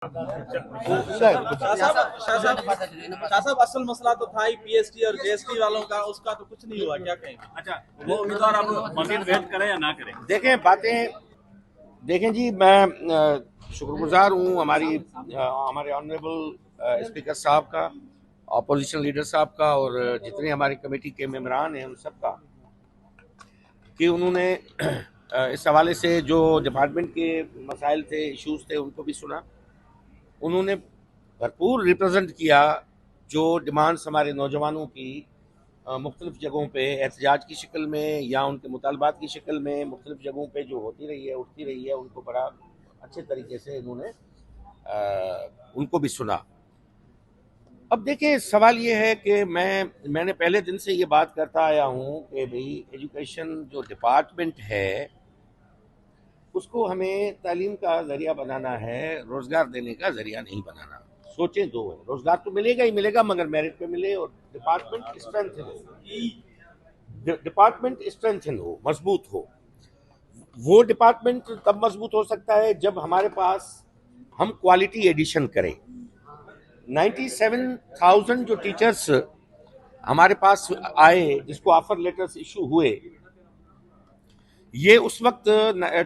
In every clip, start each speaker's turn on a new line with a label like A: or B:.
A: शाह साहब असल मसला तो था ही पीएसटी और जेएसटी वालों का, उसका तो कुछ नहीं हुआ, क्या कहेंगे?
B: अच्छा, वो उम्मीदवार अब मजीद वेट करें या ना करें?
C: देखें जी, मैं शुक्रगुजार हूँ हमारे ऑनरेबल स्पीकर साहब का, अपोजिशन लीडर साहब का और जितने हमारी कमेटी के मेंबरान हैं उन सब का, कि उन्होंने इस हवाले से जो डिपार्टमेंट के मसाइल थे, इश्यूज थे, उनको भी सुना। उन्होंने भरपूर रिप्रेजेंट किया जो डिमांड्स हमारे नौजवानों की मुख्तलिफ जगहों पे एहतजाज की शक्ल में या उनके मुतालबात की शक्ल में मुख्तलिफ जगहों पे जो होती रही है, उठती रही है, उनको बड़ा अच्छे तरीके से इन्होंने उनको भी सुना। अब देखिए, सवाल ये है कि मैंने पहले दिन से ये बात करता आया हूँ कि भाई एजुकेशन जो डिपार्टमेंट है उसको हमें तालीम का जरिया बनाना है, रोजगार देने का जरिया नहीं बनाना। सोचें दो है, रोजगार तो मिलेगा ही मिलेगा मगर मेरिट पे मिले और डिपार्टमेंट स्ट्रेंथन हो, मजबूत हो। वो डिपार्टमेंट तब मजबूत हो सकता है जब हमारे पास हम क्वालिटी एडिशन करें। 97,000 जो टीचर्स हमारे पास आए, जिसको ऑफर लेटर्स इशू हुए, ये उस वक्त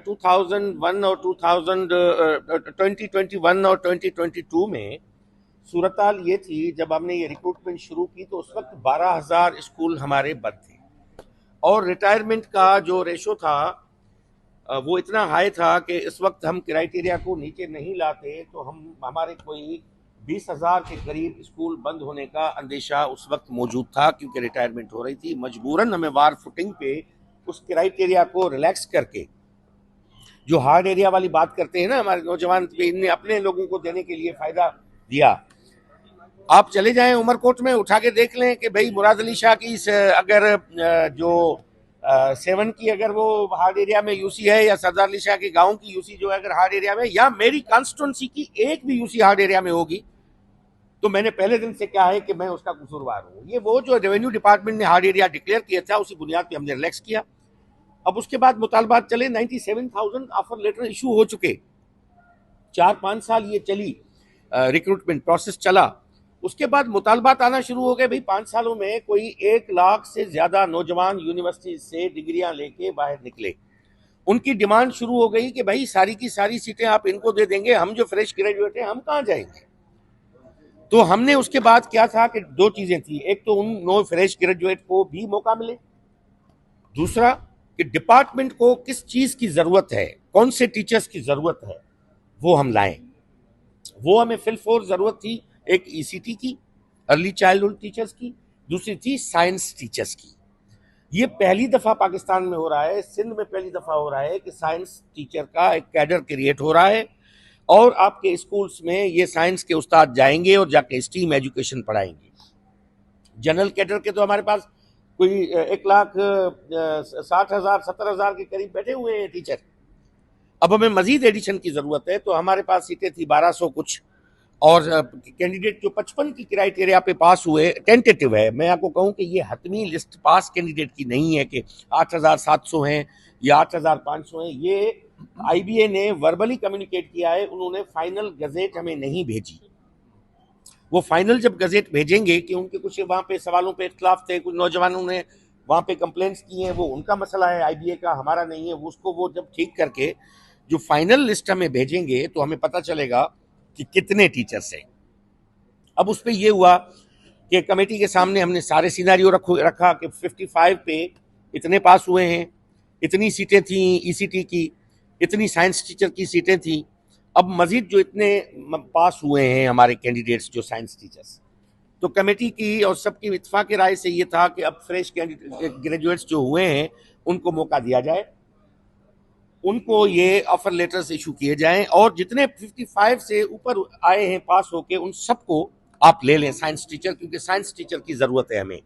C: 2001 और 2021 और 2022 में सूरत हाल ये थी, जब हमने ये रिक्रूटमेंट शुरू की तो उस वक्त 12,000 स्कूल हमारे बंद थे और रिटायरमेंट का जो रेशो था वो इतना हाई था कि इस वक्त हम क्राइटेरिया को नीचे नहीं लाते तो हमारे कोई 20,000 के करीब स्कूल बंद होने का अंदेशा उस वक्त मौजूद था, क्योंकि रिटायरमेंट हो रही थी। मजबूरन हमें वार फुटिंग पे उस क्राइटेरिया को रिलैक्स करके, जो हार्ड एरिया वाली बात करते हैं ना हमारे नौजवान, इनने अपने लोगों को देने के लिए फायदा दिया। आप चले जाएं उमरकोट में, उठा के देख लें कि भाई मुराद अली शाह की अगर जो 7 की अगर वो हार्ड एरिया में यूसी है, या सरदार अली शाह के गांव की यूसी जो है अगर हार्ड एरिया में, या मेरी कॉन्स्टिट्यूंसी की एक भी यूसी हार्ड एरिया में होगी, तो मैंने पहले दिन से कहा है कि मैं उसका कसूरवार हूं। ये वो जो रेवेन्यू डिपार्टमेंट ने हार्ड एरिया डिक्लेयर किया था, उसी बुनियाद पे हमने रिलैक्स किया। अब उसके बाद मुतालबात चले, 97,000 ऑफर लेटर इशू हो चुके, 4-5 साल ये चली, रिक्रूटमेंट प्रोसेस चला। उसके बाद मुतालबात आना शुरू हो गए। भाई 5 सालों में कोई 1 लाख से ज्यादा नौजवान यूनिवर्सिटी से डिग्रियां लेके बाहर निकले। उनकी डिमांड शुरू हो गई कि भाई सारी की सारी सीटें आप इनको दे देंगे, हम जो फ्रेश ग्रेजुएट हैं हम कहाँ जाएंगे। तो हमने उसके बाद क्या था कि 2 चीजें थी, एक तो उन नो फ्रेश ग्रेजुएट को भी मौका मिले, दूसरा कि डिपार्टमेंट को किस चीज की जरूरत है, कौन से टीचर्स की जरूरत है, वो हम लाएं। वो हमें फिल फोर जरूरत थी, एक ईसीटी की, अर्ली चाइल्डहुड टीचर्स की, दूसरी थी साइंस टीचर्स की। ये पहली दफा पाकिस्तान में हो रहा है, सिंध में पहली दफा हो रहा है कि साइंस टीचर का एक कैडर क्रिएट हो रहा है और आपके स्कूल्स में ये साइंस के उस्ताद जाएंगे और जाके स्टीम एजुकेशन पढ़ाएंगे। जनरल कैडर के तो हमारे पास कोई 1,60,000 70,000 के करीब बैठे हुए हैं टीचर। अब हमें मजीद एडिशन की जरूरत है, तो हमारे पास सीटें थी 1200 कुछ, और कैंडिडेट जो 55 की क्राइटेरिया पे पास हुए, टेंटेटिव है, मैं आपको कहूं कि ये हतमी लिस्ट पास कैंडिडेट की नहीं है कि 8,700 हैं या 8,500 हैं। ये आईबीए ने वर्बली कम्युनिकेट किया है, उन्होंने फाइनल गजेट हमें नहीं भेजी। वो फाइनल जब गजेट भेजेंगे, कि उनके कुछ वहां पे सवालों पे इख्तलाफ थे, कुछ नौजवानों ने वहां पे कंप्लेंट्स की हैं, वो उनका मसला है, आईबीए का, हमारा नहीं है। उसको वो जब ठीक करके जो फाइनल लिस्ट हमें भेजेंगे तो हमें पता चलेगा कि कितने टीचर्स हैं। अब उस पर यह हुआ कि कमेटी के सामने हमने सारे सिनेरियो रखा कि 55 पे इतने पास हुए हैं, इतनी सीटें थी ईसीटी की, इतनी साइंस टीचर की सीटें थी। अब मजीद जो इतने पास हुए हैं हमारे कैंडिडेट्स जो साइंस टीचर्स, तो कमेटी की और सबकी इत्तेफाक राय से ये था कि अब फ्रेश ग्रेजुएट्स जो हुए हैं उनको मौका दिया जाए, उनको ये ऑफर लेटर्स इशू किए जाएं, और जितने 55 से ऊपर आए हैं पास होके, उन सबको आप ले लें साइंस टीचर, क्योंकि साइंस टीचर की जरूरत है हमें।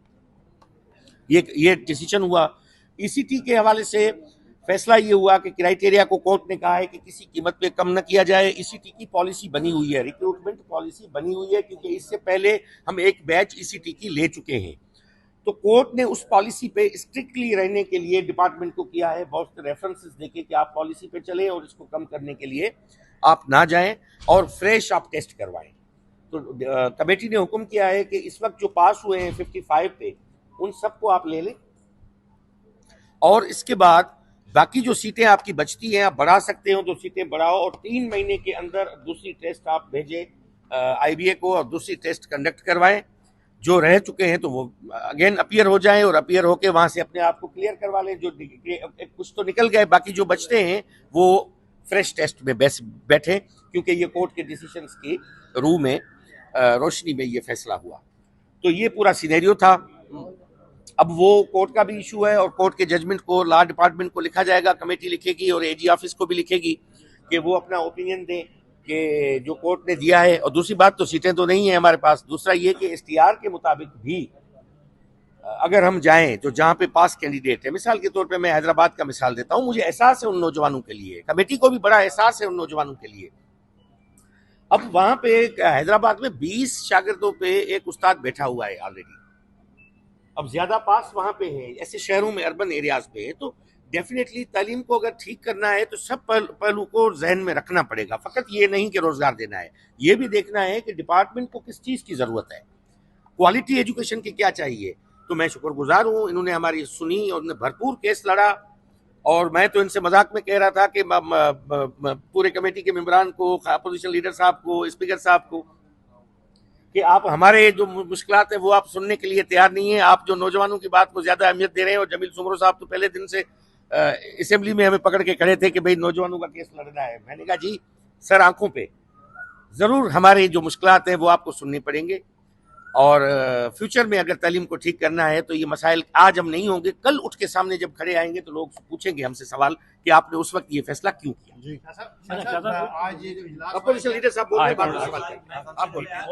C: ये डिसीजन हुआ। ईसीटी के हवाले से फैसला ये हुआ कि क्राइटेरिया को कोर्ट ने कहा है कि किसी कीमत पे कम न किया जाए। ईसीटी की पॉलिसी बनी हुई है, रिक्रूटमेंट पॉलिसी बनी हुई है, क्योंकि इससे पहले हम एक बैच ईसीटी की ले चुके हैं। तो कोर्ट ने उस पॉलिसी पे स्ट्रिक्टली रहने के लिए डिपार्टमेंट को किया है, बहुत से रेफरेंसेस देके कि आप पॉलिसी पे चले और इसको कम करने के लिए आप ना जाएं और फ्रेश आप टेस्ट करवाएं। तो कमेटी ने हुक्म किया है कि इस वक्त जो पास हुए हैं 55 पे, उन सबको आप ले लें और इसके बाद बाकी जो सीटें आपकी बचती हैं आप बढ़ा सकते हो तो सीटें बढ़ाओ और 3 महीने के अंदर दूसरी टेस्ट आप भेजें IBA को और दूसरी टेस्ट कंडक्ट करवाएं। जो रह चुके हैं तो वो अगेन अपीयर हो जाएं और अपीयर होके वहां से अपने आप को क्लियर करवा लें। जो कुछ तो निकल गए, बाकी जो बचते हैं वो फ्रेश टेस्ट में बैठे, क्योंकि ये कोर्ट के डिसीजंस की रूह में रोशनी में ये फैसला हुआ। तो ये पूरा सिनेरियो था। अब वो कोर्ट का भी इशू है और कोर्ट के जजमेंट को लॉ डिपार्टमेंट को लिखा जाएगा, कमेटी लिखेगी और AG ऑफिस को भी लिखेगी कि वो अपना ओपिनियन दें कि जो कोर्ट ने दिया है। और दूसरी बात, तो सीटें तो नहीं है हमारे पास। दूसरा ये कि STR के मुताबिक भी अगर हम जाएं तो जहां पे पास कैंडिडेट है, मिसाल के तौर पे मैं हैदराबाद का मिसाल देता हूं, मुझे एहसास है उन नौजवानों के लिए, कमेटी को भी बड़ा एहसास है उन नौजवानों के लिए। अब वहां पे हैदराबाद में 20 शागिर्दों पे एक उस्ताद बैठा हुआ है ऑलरेडी। अब ज्यादा पास वहां पे है, ऐसे शहरों में अर्बन एरियाज पे है, तो डेफिनेटली तालीम को अगर ठीक करना है तो सब पहलू को जहन में रखना पड़ेगा। फकत ये नहीं कि रोजगार देना है, ये भी देखना है कि डिपार्टमेंट को किस चीज की जरूरत है, क्वालिटी एजुकेशन की क्या चाहिए। तो मैं शुक्रगुजार हूँ, इन्होंने हमारी सुनी और उन्होंने भरपूर केस लड़ा। और मैं तो इनसे मजाक में कह रहा था कि पूरे कमेटी के मेंबरान को, अपोजिशन लीडर साहब को, स्पीकर साहब को, कि आप हमारे जो मुश्किलात है वो आप सुनने के लिए तैयार नहीं है। आप जो नौजवानों की बात को ज्यादा अहमियत दे रहे हैं। और जमील सुमरो साहब तो पहले दिन से असेंबली में हमें पकड़ के खड़े थे कि भाई नौजवानों का केस लड़ना है। मैंने कहा जी सर, आंखों पे जरूर हमारे जो मुश्किलात हैं वो आपको सुनने पड़ेंगे। और फ्यूचर में अगर तालीम को ठीक करना है तो ये मसाइल आज हम नहीं होंगे, कल उठ के सामने जब खड़े आएंगे तो लोग पूछेंगे हमसे सवाल कि आपने उस वक्त ये फैसला क्यों किया।
D: आज ये जो इजलास
C: अपोजिशन लीडर साहब बोल रहे हैं, बाद में सवाल करेंगे। आप बोलिए।